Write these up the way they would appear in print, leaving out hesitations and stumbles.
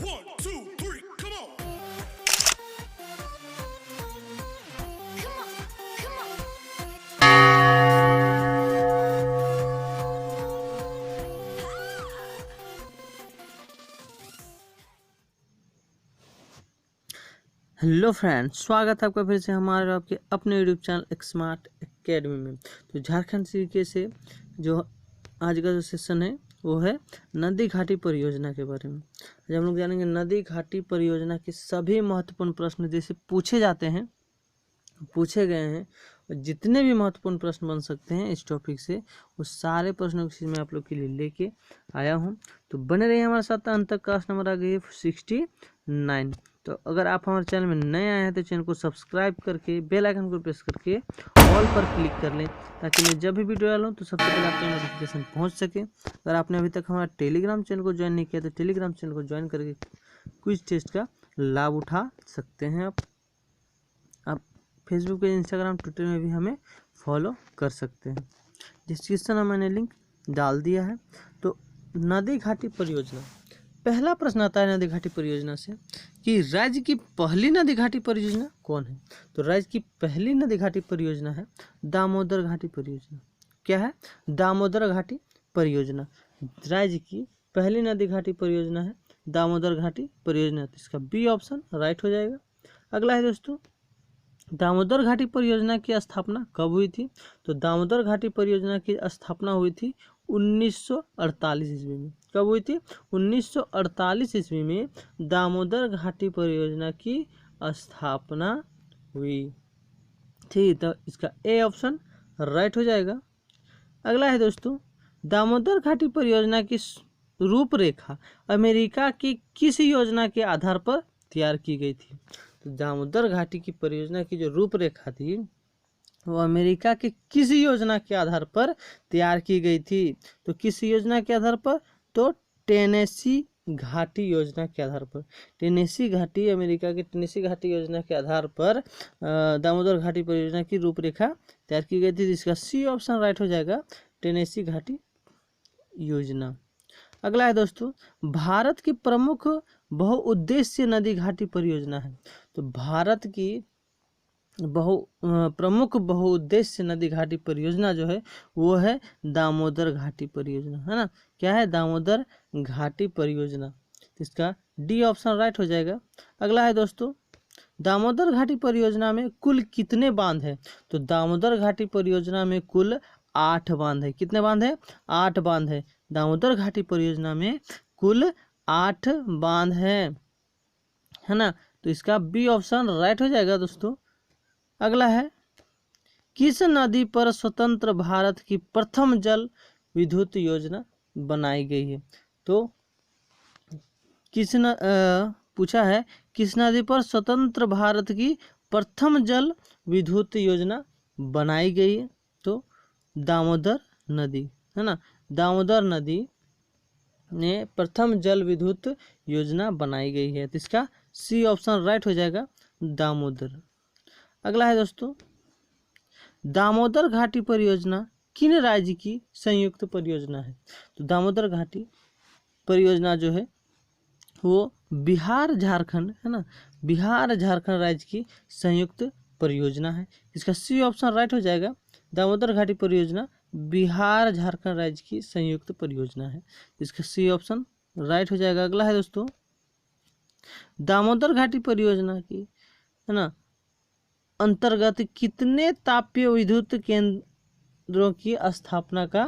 1, 2, 3, come on. Hello friends, स्वागत है आपका फिर से हमारे आपके अपने यूट्यूब चैनल स्मार्ट एकेडमी में। तो झारखंड सीके से जो आज का जो सेशन है वो है नदी घाटी परियोजना के बारे में। आज हम लोग जानेंगे नदी घाटी परियोजना के सभी महत्वपूर्ण प्रश्न जैसे पूछे जाते हैं, पूछे गए हैं, और जितने भी महत्वपूर्ण प्रश्न बन सकते हैं इस टॉपिक से वो सारे प्रश्नों की मैं आप लोग के लिए लेके आया हूं। तो बने रहिए हमारे साथ। अंत तक क्लास नंबर आ गई है 69। तो अगर आप हमारे चैनल में नए आए हैं तो चैनल को सब्सक्राइब करके बेल आइकन को प्रेस करके ऑल पर क्लिक कर लें, ताकि मैं जब भी वीडियो डालूं तो सबसे पहले आपको नोटिफिकेशन पहुंच सके। अगर आपने अभी तक हमारा टेलीग्राम चैनल को ज्वाइन नहीं किया तो टेलीग्राम चैनल को ज्वाइन करके क्विज टेस्ट का लाभ उठा सकते हैं। आप फेसबुक पे, इंस्टाग्राम, ट्विटर में भी हमें फॉलो कर सकते हैं। डिस्क्रिप्शन में मैंने लिंक डाल दिया है। तो नदी घाटी परियोजना, पहला प्रश्न आता है नदी घाटी परियोजना से कि राज्य की पहली नदी घाटी परियोजना कौन है। तो राज्य की पहली नदी घाटी परियोजना है दामोदर घाटी परियोजना। क्या है? दामोदर घाटी परियोजना राज्य की पहली नदी घाटी परियोजना है दामोदर घाटी परियोजना। तो इसका बी ऑप्शन राइट हो जाएगा। अगला है दोस्तों, दामोदर घाटी परियोजना की स्थापना कब हुई थी। तो दामोदर घाटी परियोजना की स्थापना हुई थी 1948 ईस्वी में। कब हुई थी? 1948 ईस्वी में दामोदर घाटी परियोजना की स्थापना हुई थी। तो इसका ए ऑप्शन राइट हो जाएगा। अगला है दोस्तों, दामोदर घाटी परियोजना की रूपरेखा अमेरिका की किस योजना के आधार पर तैयार की गई थी। तो दामोदर घाटी की परियोजना की जो रूपरेखा थी वो अमेरिका के किस योजना के आधार पर तैयार की गई थी। तो किस योजना के आधार पर? तो टेनेसी घाटी योजना के आधार पर। टेनेसी घाटी, अमेरिका की टेनेसी घाटी योजना के आधार पर दामोदर घाटी परियोजना की रूपरेखा तैयार की गई थी। इसका सी ऑप्शन राइट हो जाएगा, टेनेसी घाटी योजना। अगला है दोस्तों, भारत की प्रमुख बहुउद्देश्य नदी घाटी परियोजना है। तो भारत की प्रमुख बहुउद्देश्य नदी घाटी परियोजना जो है वो है दामोदर घाटी परियोजना, है ना। क्या है? दामोदर घाटी परियोजना। तो इसका डी ऑप्शन राइट हो जाएगा। अगला है दोस्तों, दामोदर घाटी परियोजना में कुल कितने बांध है। तो दामोदर घाटी परियोजना में कुल 8 बांध है। कितने बांध है? 8 बांध है। दामोदर घाटी परियोजना में कुल 8 बांध है ना। तो इसका बी ऑप्शन राइट हो जाएगा दोस्तों। अगला है, किस नदी पर स्वतंत्र भारत की प्रथम जल विद्युत योजना बनाई गई है। तो पूछा है किस नदी पर स्वतंत्र भारत की प्रथम जल विद्युत योजना बनाई गई है। तो दामोदर नदी, है ना। दामोदर नदी ने प्रथम जल विद्युत योजना बनाई गई है। तो इसका सी ऑप्शन राइट हो जाएगा, दामोदर। अगला है दोस्तों, दामोदर घाटी परियोजना किन राज्य की संयुक्त परियोजना है। तो दामोदर घाटी परियोजना जो है वो बिहार झारखंड, है ना, बिहार झारखंड राज्य की संयुक्त परियोजना है। इसका सी ऑप्शन राइट हो जाएगा। दामोदर घाटी परियोजना बिहार झारखंड राज्य की संयुक्त परियोजना है। इसका सी ऑप्शन राइट हो जाएगा। अगला है दोस्तों, दामोदर घाटी परियोजना की, है ना, अंतर्गत कितने तापीय विद्युत केंद्रों की स्थापना का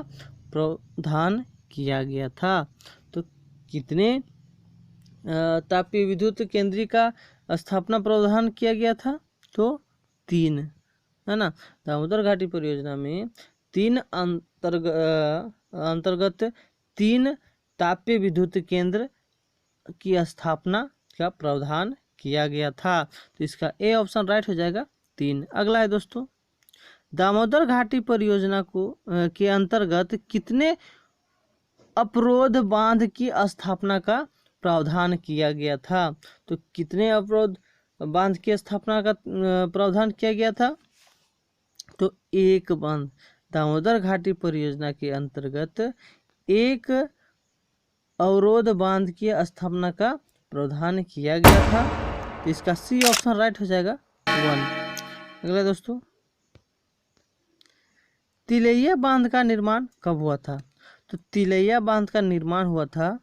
प्रावधान किया गया था। तो कितने तापीय विद्युत केंद्र का स्थापना प्रावधान किया गया था। तो 3, है ना। दामोदर घाटी परियोजना में 3 अंतर्गत 3 तापीय विद्युत केंद्र की स्थापना का प्रावधान किया गया था। तो इसका ए ऑप्शन राइट हो जाएगा, 3। अगला है दोस्तों, दामोदर घाटी परियोजना के अंतर्गत कितने अवरोध बांध की स्थापना का प्रावधान किया गया था। तो कितने अवरोध बांध की स्थापना का प्रावधान किया गया था। तो 1 बांध। दामोदर घाटी परियोजना के अंतर्गत 1 अवरोध बांध की स्थापना का प्रावधान किया गया था। तो इसका सी ऑप्शन राइट हो जाएगा 1। अगला दोस्तों, तिलैया बांध का निर्माण कब हुआ था? तो तिलैया बांध का निर्माण हुआ था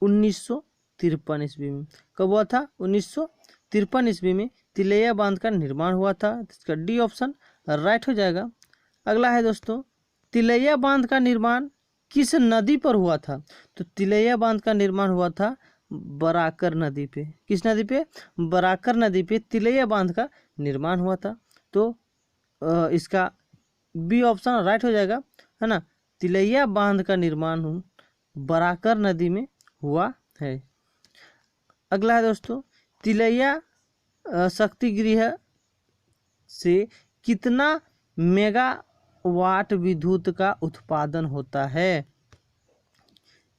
1953 ईस्वी में। कब हुआ था? 1953 ईस्वी में तिलैया बांध का निर्माण हुआ था। इसका डी ऑप्शन राइट हो जाएगा। अगला है दोस्तों, तिलैया बांध का निर्माण किस नदी पर हुआ था? तो तिलैया बांध का निर्माण हुआ था बराकर नदी पे। किस नदी पे? बराकर नदी पे तिलैया बांध का निर्माण हुआ था। तो इसका बी ऑप्शन राइट हो जाएगा, है ना। तिलैया बांध का निर्माण बराकर नदी में हुआ है। अगला है दोस्तों, तिलैया शक्ति गृह से कितना मेगावाट विद्युत का उत्पादन होता है?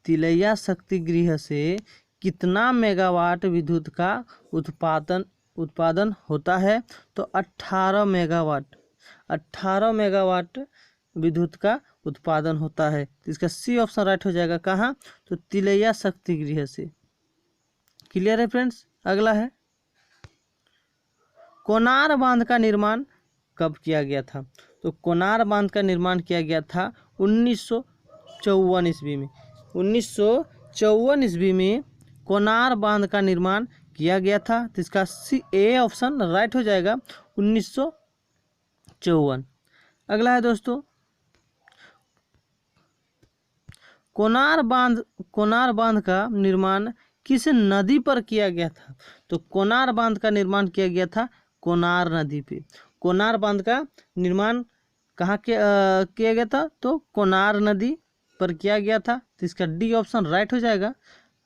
तिलैया शक्ति गृह से कितना मेगावाट विद्युत का उत्पादन होता है? तो 18 मेगावाट विद्युत का उत्पादन होता है। तो इसका सी ऑप्शन राइट हो जाएगा। कहाँ? तो तिलैया शक्ति गृह से। क्लियर है फ्रेंड्स। अगला है, कोनार बांध का निर्माण कब किया गया था? तो कोनार बांध का निर्माण किया गया था 1954 ईस्वी में। 1954 ईस्वी में कोनार बांध का निर्माण किया गया था। तो इसका सी ए ऑप्शन राइट हो जाएगा 1954। अगला है दोस्तों, कोनार बांध का निर्माण किस नदी पर किया गया था? तो कोनार बांध का निर्माण किया गया था कोनार नदी पे। कोनार बांध का निर्माण कहाँ किया गया था? तो कोनार नदी पर किया गया था। तो इसका डी ऑप्शन राइट हो जाएगा।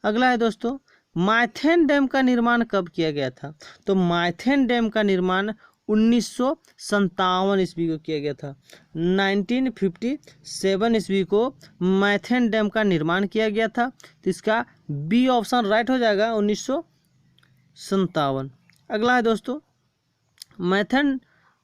अगला है दोस्तों, माइथन डैम का निर्माण कब किया गया था? तो माइथन डैम का निर्माण 1957 ईस्वी को किया गया था। 1957 ईस्वी को माइथन डैम का निर्माण किया गया था। तो इसका बी ऑप्शन राइट हो जाएगा 1957। अगला है दोस्तों, माइथन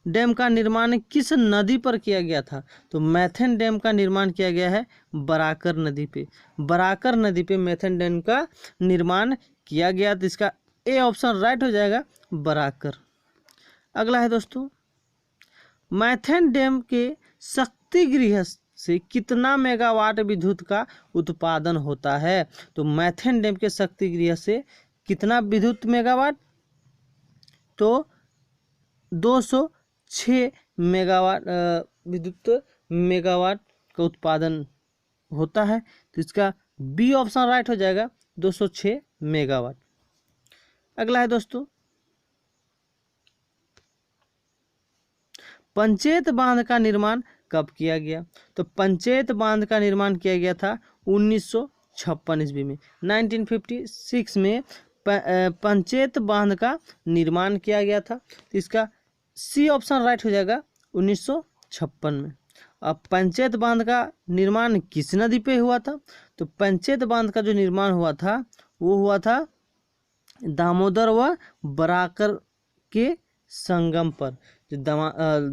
डैम का निर्माण किस नदी पर किया गया था? तो माइथन डैम का निर्माण किया गया है बराकर नदी पे। बराकर नदी पे माइथन डैम का निर्माण किया गया। तो इसका ए ऑप्शन राइट हो जाएगा बराकर। अगला है दोस्तों, माइथन डैम के शक्ति गृह से कितना मेगावाट विद्युत का उत्पादन होता है? तो माइथन डैम के शक्ति गृह से कितना विद्युत मेगावाट? तो 206 मेगावाट विद्युत मेगावाट का उत्पादन होता है। तो इसका बी ऑप्शन राइट हो जाएगा 206 मेगावाट। अगला है दोस्तों, पंचेत बांध का निर्माण कब किया गया? तो पंचेत बांध का निर्माण किया गया था 1956 ईस्वी में। 1956 में पंचेत बांध का निर्माण किया गया था। तो इसका सी ऑप्शन राइट हो जाएगा 1956 में। अब पंचेत बांध का निर्माण किस नदी पे हुआ था? तो पंचेत बांध का जो निर्माण हुआ था वो हुआ था दामोदर व बराकर के संगम पर। जो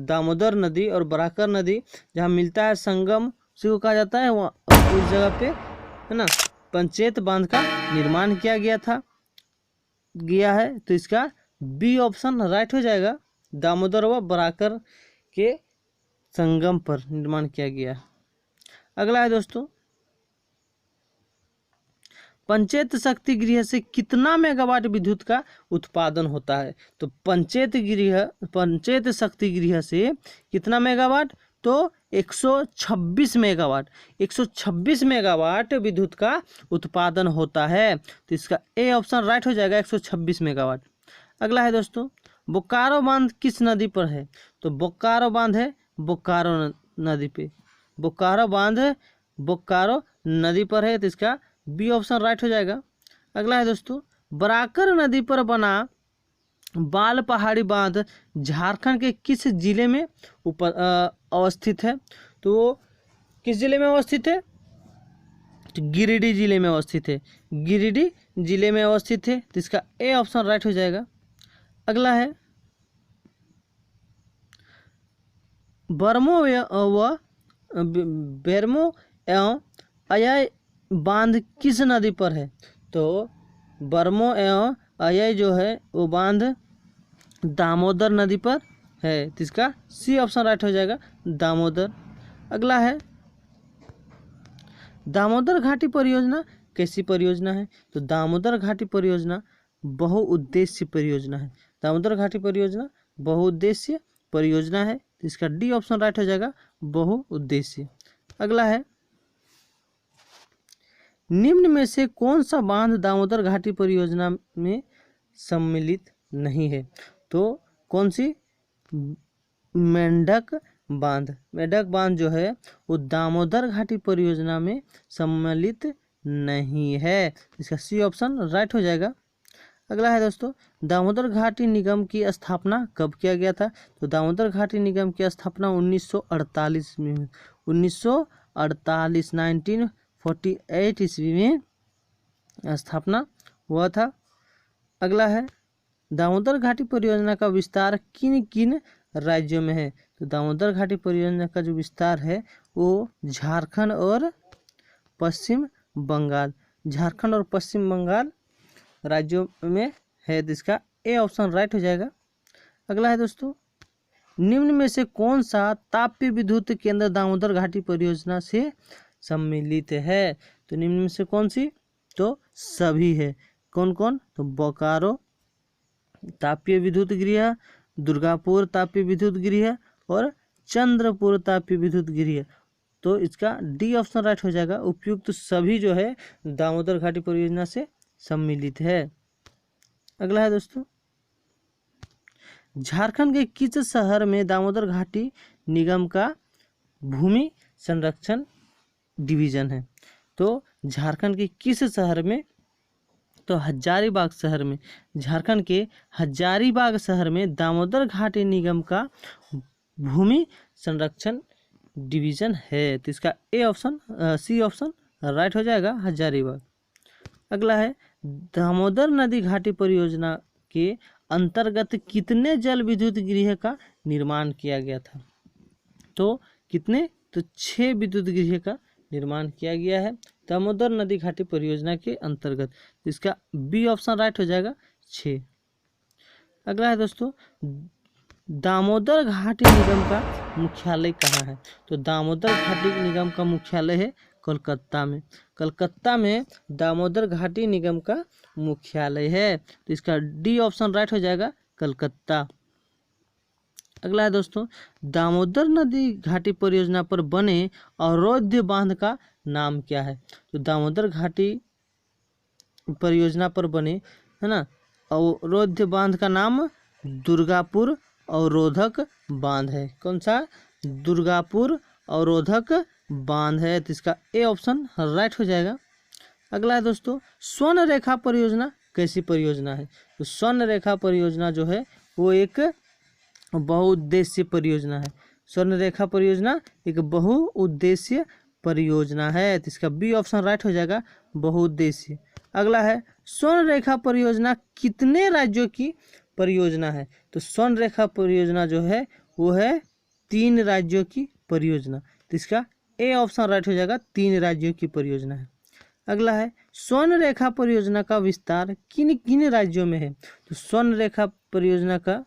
दामोदर नदी और बराकर नदी जहाँ मिलता है, संगम उसी को कहा जाता है। वहाँ उस जगह पे, है ना, पंचेत बांध का निर्माण किया गया है। तो इसका बी ऑप्शन राइट हो जाएगा। दामोदर व बराकर के संगम पर निर्माण किया गया है। अगला है दोस्तों, पंचेत शक्ति गृह से कितना मेगावाट विद्युत का उत्पादन होता है? तो पंचेत शक्ति गृह से कितना मेगावाट? तो 126 मेगावाट। 126 मेगावाट विद्युत का उत्पादन होता है। तो इसका ए ऑप्शन राइट हो जाएगा 126 मेगावाट। अगला है दोस्तों, बोकारो बांध किस नदी पर है? तो बोकारो बांध है बोकारो नदी पे। बोकारो बांध बोकारो नदी पर है। तो इसका बी ऑप्शन राइट हो जाएगा। अगला है दोस्तों, बराकर नदी पर बना बाल पहाड़ी बांध झारखंड के किस जिले में अवस्थित है? तो किस जिले में अवस्थित है? तो गिरिडीह जिले में अवस्थित है। गिरिडीह जिले में अवस्थित है। तो इसका ए ऑप्शन राइट हो जाएगा। अगला है, बेरमो एवं अया बांध किस नदी पर है? तो बरमो एवं अयई जो है वो बांध दामोदर नदी पर है, तो इसका सी ऑप्शन राइट हो जाएगा, दामोदर। अगला है दामोदर घाटी परियोजना कैसी परियोजना है? तो दामोदर घाटी परियोजना बहुउद्देश्य परियोजना है। दामोदर घाटी परियोजना बहुउद्देश्य परियोजना है, तो इसका डी ऑप्शन राइट हो जाएगा, बहुउद्देश्य। अगला है निम्न में से कौन सा बांध दामोदर घाटी परियोजना में सम्मिलित नहीं है? तो कौन सी? मेंढक बांध। मेंढक बांध जो है वो दामोदर घाटी परियोजना में सम्मिलित नहीं है, इसका सी ऑप्शन राइट हो जाएगा। अगला है दोस्तों दामोदर घाटी निगम की स्थापना कब किया गया था? तो दामोदर घाटी निगम की स्थापना 1948 में 1948 1948 ईस्वी में स्थापना हुआ था। अगला है दामोदर घाटी परियोजना का विस्तार किन किन राज्यों में है? तो दामोदर घाटी परियोजना का जो विस्तार है वो झारखंड और पश्चिम बंगाल, झारखंड और पश्चिम बंगाल राज्यों में है, तो इसका ए ऑप्शन राइट हो जाएगा। अगला है दोस्तों निम्न में से कौन सा ताप्य विद्युत केंद्र दामोदर घाटी परियोजना से सम्मिलित है? तो निम्न में से कौन सी? तो सभी है। कौन कौन? तो बोकारो ताप्य विद्युत गृह, दुर्गापुर ताप्य विद्युत गृह और चंद्रपुर ताप्य विद्युत गृह, तो इसका डी ऑप्शन राइट हो जाएगा। उपयुक्त सभी जो है दामोदर घाटी परियोजना से सम्मिलित है। अगला है दोस्तों झारखंड के किस शहर में दामोदर घाटी निगम का भूमि संरक्षण डिवीजन है? तो झारखंड के किस शहर में? तो हजारीबाग शहर में, झारखंड के हजारीबाग शहर में दामोदर घाटी निगम का भूमि संरक्षण डिवीजन है, तो इसका A option C option right हो जाएगा, हजारीबाग। अगला है दामोदर नदी घाटी परियोजना के अंतर्गत कितने जल विद्युत गृह का निर्माण किया गया था? तो कितने? तो 6 विद्युत गृह का निर्माण किया गया है दामोदर नदी घाटी परियोजना के अंतर्गत, इसका बी ऑप्शन राइट हो जाएगा, 6। अगला है दोस्तों दामोदर घाटी निगम का मुख्यालय कहाँ है? तो दामोदर घाटी निगम का मुख्यालय है कोलकाता में, कलकत्ता में दामोदर घाटी निगम का मुख्यालय है, तो इसका डी ऑप्शन राइट हो जाएगा, कलकत्ता। अगला है दोस्तों दामोदर नदी घाटी परियोजना पर बने अवरोध बांध का नाम क्या है? तो दामोदर घाटी परियोजना पर बने है ना अवरोध बांध का नाम दुर्गापुर अवरोधक बांध है। कौन सा? दुर्गापुर अवरोधक बांध है, तो इसका ए ऑप्शन राइट हो जाएगा। अगला है दोस्तों स्वर्ण रेखा परियोजना कैसी परियोजना है? तो स्वर्ण रेखा परियोजना जो है वो एक बहुउद्देश्य परियोजना है। स्वर्ण रेखा परियोजना एक बहुउद्देश्य परियोजना है, तो इसका बी ऑप्शन राइट हो जाएगा, बहुउद्देश्य। अगला है स्वर्ण रेखा परियोजना कितने राज्यों की परियोजना है? तो स्वर्ण रेखा परियोजना जो है वो है 3 राज्यों की परियोजना, तो इसका ए ऑप्शन राइट हो जाएगा, 3 राज्यों की परियोजना है। अगला है स्वर्ण रेखा परियोजना का विस्तार किन किन राज्यों में है? तो स्वर्ण रेखा परियोजना का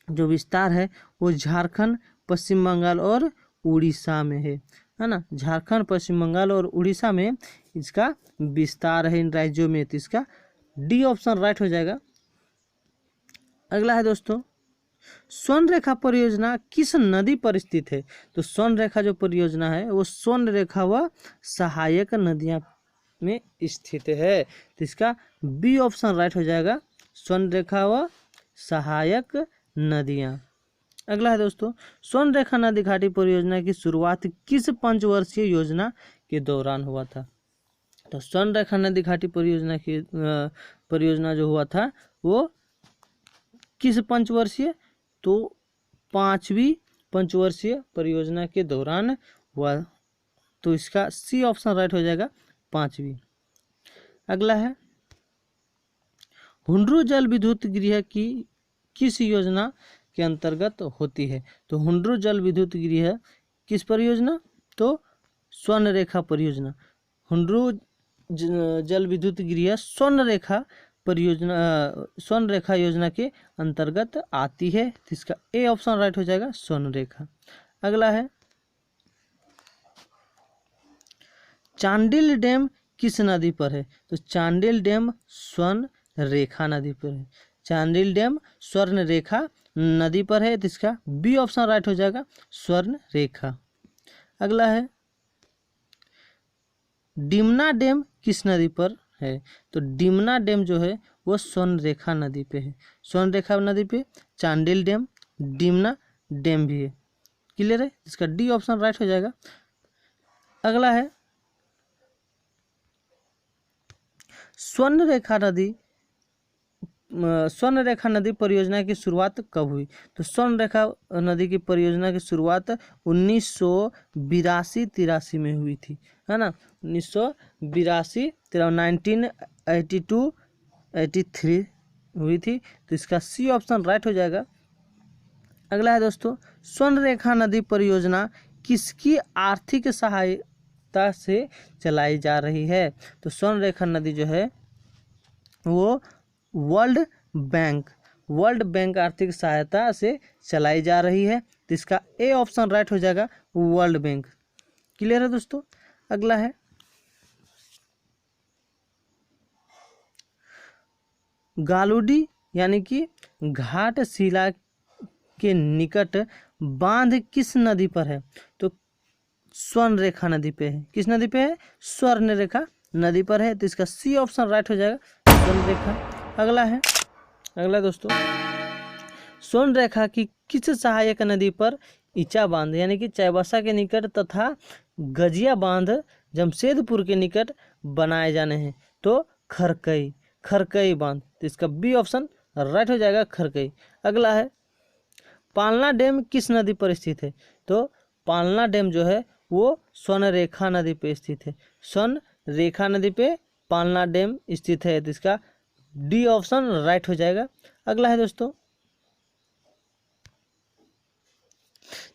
जो विस्तार है वो झारखंड, पश्चिम बंगाल और उड़ीसा में है ना, झारखंड, पश्चिम बंगाल और उड़ीसा में इसका विस्तार है इन राज्यों में, तो इसका डी ऑप्शन राइट हो जाएगा। अगला है दोस्तों स्वर्ण रेखा परियोजना किस नदी पर स्थित है? तो स्वर्ण रेखा जो परियोजना है वो स्वर्ण रेखा व सहायक नदियां में स्थित है, तो इसका बी ऑप्शन राइट हो जाएगा, स्वर्ण रेखा व सहायक नदियां। अगला है दोस्तों स्वर्ण रेखा नदी घाटी परियोजना की शुरुआत किस पंचवर्षीय योजना के दौरान हुआ था? तो स्वर्ण रेखा नदी घाटी परियोजना जो हुआ था वो किस पंचवर्षीय? तो 5वीं पंचवर्षीय परियोजना के दौरान हुआ, तो इसका सी ऑप्शन राइट हो जाएगा, 5वीं। अगला है हुंड्रू जल विद्युत गृह की किस योजना के अंतर्गत होती है? तो हुंड्रू जल विद्युत गृह किस परियोजना? तो स्वर्ण रेखा परियोजना। हुंड्रू जल विद्युत गृह स्वर्ण रेखा योजना के अंतर्गत आती है। तो इसका ए ऑप्शन राइट हो जाएगा, स्वर्ण रेखा। अगला है चांडिल डैम किस नदी पर है? तो चांडिल डैम स्वर्ण रेखा नदी पर है। चांडिल डैम स्वर्ण रेखा नदी पर है। तो इसका बी ऑप्शन राइट हो जाएगा, स्वर्ण रेखा। अगला है डिमना डैम किस नदी पर है? तो डिमना डैम जो है वो स्वर्ण रेखा नदी पे है। स्वर्ण रेखा नदी पे चांडिल डैम, डिमना डैम भी है। क्लियर है? इसका डी ऑप्शन राइट हो जाएगा। अगला है स्वर्ण रेखा नदी परियोजना की शुरुआत कब हुई? तो स्वर्ण रेखा नदी की परियोजना की शुरुआत 1982-83 में हुई थी, है ना। 1982 1982-83 हुई थी। तो इसका सी ऑप्शन राइट हो जाएगा। अगला है दोस्तों स्वर्ण रेखा नदी परियोजना किसकी आर्थिक सहायता से चलाई जा रही है? तो स्वर्ण रेखा नदी जो है वो वर्ल्ड बैंक आर्थिक सहायता से चलाई जा रही है। तो इसका ए ऑप्शन राइट हो जाएगा, वर्ल्ड बैंक। क्लियर है दोस्तों? अगला है गालुडी यानी कि घाटशिला के निकट बांध किस नदी पर है? तो स्वर्ण रेखा नदी पे है। किस नदी पे है? स्वर्ण रेखा नदी पर है। तो इसका सी ऑप्शन राइट हो जाएगा, स्वर्ण रेखा। अगला दोस्तों स्वर्ण रेखा की किस सहायक नदी पर इचा बांध यानी कि चाईबासा के निकट तथा गजिया बांध जमशेदपुर के निकट बनाए जाने हैं? तो खरकई बांध। तो इसका बी ऑप्शन राइट हो जाएगा, खरकई। अगला है पालना डैम किस नदी पर स्थित है? तो पालना डैम जो है वो स्वर्ण रेखा नदी पे स्थित है। स्वर्ण रेखा नदी पे पालना डैम स्थित है। तो इसका डी ऑप्शन राइट हो जाएगा। अगला है दोस्तों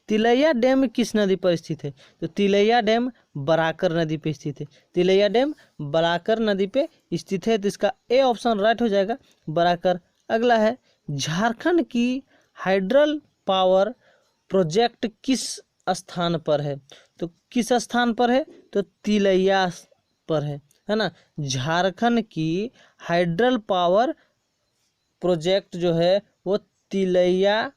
तिलैया डैम किस नदी पर स्थित है? तो तिलैया डैम बराकर नदी पे स्थित है। तिलैया डैम बराकर नदी पे स्थित है। तो इसका ए ऑप्शन राइट हो जाएगा, बराकर। अगला है झारखंड की हाइड्रल पावर प्रोजेक्ट किस स्थान पर है? तो किस स्थान पर है? तो तिलैया पर है ना। झारखंड की हाइड्रल पावर प्रोजेक्ट जो है वो तिलैया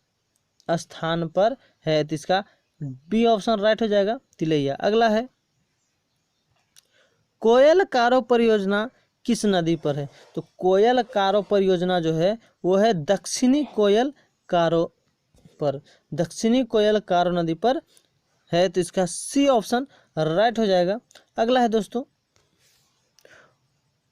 स्थान पर है। तो इसका बी ऑप्शन राइट हो जाएगा, तिलैया। अगला है कोयल कारो परियोजना किस नदी पर है? तो कोयल कारो परियोजना जो है वो है दक्षिणी कोयल कारो पर, दक्षिणी कोयल कारो नदी पर है। तो इसका सी ऑप्शन राइट हो जाएगा। अगला है दोस्तों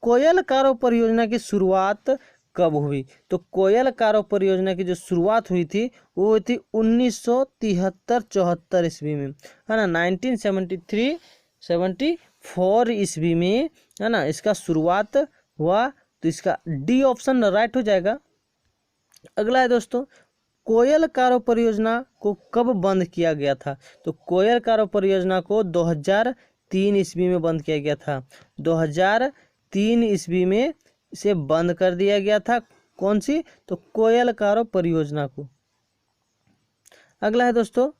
कोयल कारो परियोजना की शुरुआत कब हुई? तो कोयल कारो परियोजना की जो शुरुआत हुई थी वो हुई थी 1973-74 ईस्वी में, है ना। 1973-74 ईस्वी में, है ना, इसका शुरुआत हुआ। तो इसका डी ऑप्शन राइट हो जाएगा। अगला है दोस्तों कोयल कारो परियोजना को कब बंद किया गया था? तो कोयल कारो परियोजना को 2003 ईस्वी में बंद किया गया था। 2003 ईस्वी में इसे बंद कर दिया गया था। कौन सी? तो कोयल कारो परियोजना को। अगला है दोस्तों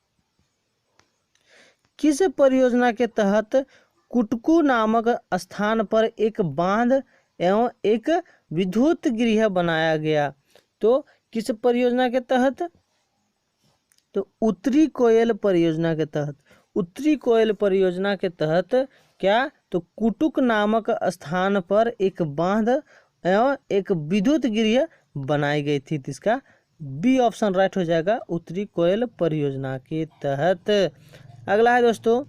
किस परियोजना के तहत कुटकू नामक स्थान पर एक बांध एवं एक विद्युत गृह बनाया गया? तो किस परियोजना के तहत? तो उत्तरी कोयल परियोजना के तहत। उत्तरी कोयल परियोजना के तहत क्या? तो कुटुक नामक स्थान पर एक बांध एवं एक विद्युत गृह बनाई गई थी। इसका बी ऑप्शन राइट हो जाएगा, उत्तरी कोयल परियोजना के तहत। अगला है दोस्तों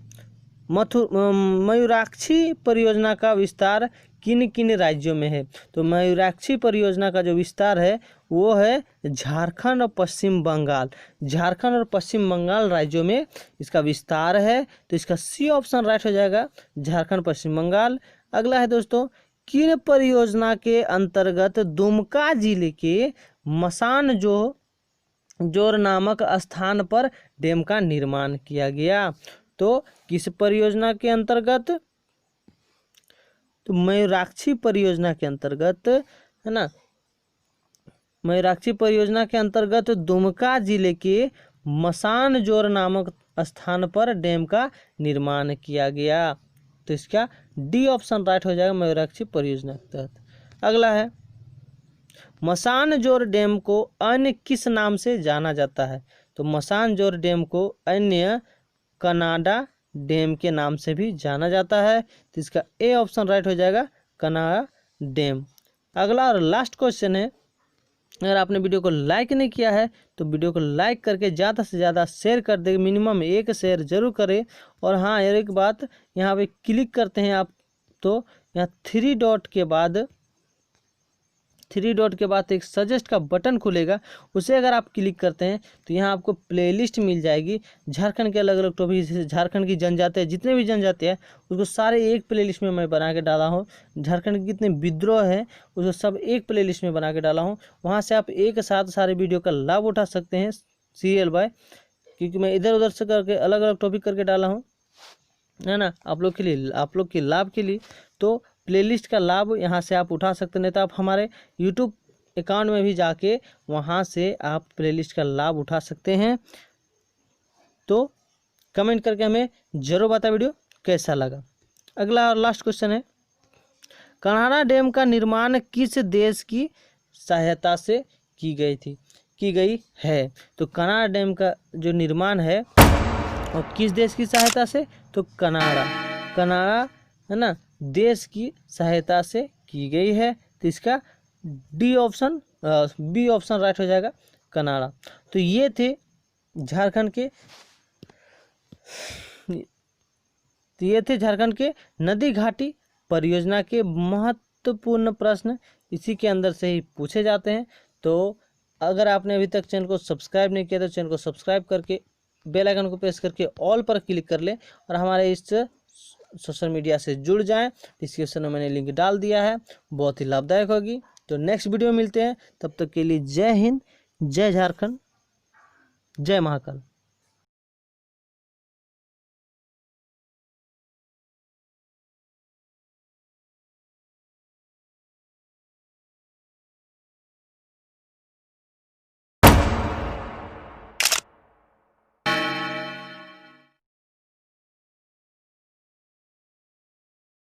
मयूराक्षी परियोजना का विस्तार किन किन राज्यों में है? तो मयूराक्षी परियोजना का जो विस्तार है वो है झारखंड और पश्चिम बंगाल। झारखंड और पश्चिम बंगाल राज्यों में इसका विस्तार है। तो इसका सी ऑप्शन राइट हो जाएगा, झारखंड पश्चिम बंगाल। अगला है दोस्तों किन परियोजना के अंतर्गत दुमका जिले के मसान जोर नामक स्थान पर डैम का निर्माण किया गया? तो किस परियोजना के अंतर्गत? तो मयूराक्षी परियोजना के अंतर्गत, है ना, मयूराक्षी परियोजना के अंतर्गत दुमका जिले के मसानजोर नामक स्थान पर डैम का निर्माण किया गया। तो इसका डी ऑप्शन राइट हो जाएगा, मयूराक्षी परियोजना के तहत। अगला है, मसानजोर डैम को अन्य किस नाम से जाना जाता है? तो मसानजोर डैम को अन्य कनाडा डैम के नाम से भी जाना जाता है। तो इसका ए ऑप्शन राइट हो जाएगा, कनाडा डैम। अगला और लास्ट क्वेश्चन है, अगर आपने वीडियो को लाइक नहीं किया है तो वीडियो को लाइक करके ज़्यादा से ज़्यादा शेयर कर दें, मिनिमम 1 शेयर जरूर करें। और हाँ, एक बात, यहाँ पे क्लिक करते हैं आप तो यहाँ 3 डॉट के बाद एक सजेस्ट का बटन खुलेगा, उसे अगर आप क्लिक करते हैं तो यहाँ आपको प्लेलिस्ट मिल जाएगी झारखंड के अलग अलग टॉपिक, जैसे झारखंड की जनजाति, जितने भी जनजाति है उसको सारे एक प्लेलिस्ट में मैं बना के डाला हूँ। झारखंड के कितने विद्रोह हैं उसको सब एक प्लेलिस्ट में बना के डाला हूँ। वहाँ से आप एक साथ सारे वीडियो का लाभ उठा सकते हैं सीरियल बाय, क्योंकि मैं इधर उधर से करके अलग अलग टॉपिक करके डाला हूँ, है ना, आप लोग के लिए, आप लोग के लाभ के लिए। तो प्लेलिस्ट का लाभ यहाँ से आप उठा सकते हैं, नहीं तो आप हमारे यूट्यूब अकाउंट में भी जाके वहाँ से आप प्लेलिस्ट का लाभ उठा सकते हैं। तो कमेंट करके हमें जरूर बता वीडियो कैसा लगा। अगला और लास्ट क्वेश्चन है, कनाडा डैम का निर्माण किस देश की सहायता से की गई है? तो कनाडा डैम का जो निर्माण है और किस देश की सहायता से? तो कनाडा, है ना, देश की सहायता से की गई है। तो इसका बी ऑप्शन राइट हो जाएगा, कनाडा। तो ये थे झारखंड के नदी घाटी परियोजना के महत्वपूर्ण प्रश्न इसी के अंदर से ही पूछे जाते हैं। तो अगर आपने अभी तक चैनल को सब्सक्राइब नहीं किया तो चैनल को सब्सक्राइब करके बेल आइकन को प्रेस करके ऑल पर क्लिक कर लें और हमारे इस सोशल मीडिया से जुड़ जाएं। डिस्क्रिप्शन में मैंने लिंक डाल दिया है, बहुत ही लाभदायक होगी। तो नेक्स्ट वीडियो में मिलते हैं, तब तक के लिए जय हिंद, जय झारखंड, जय महाकाल।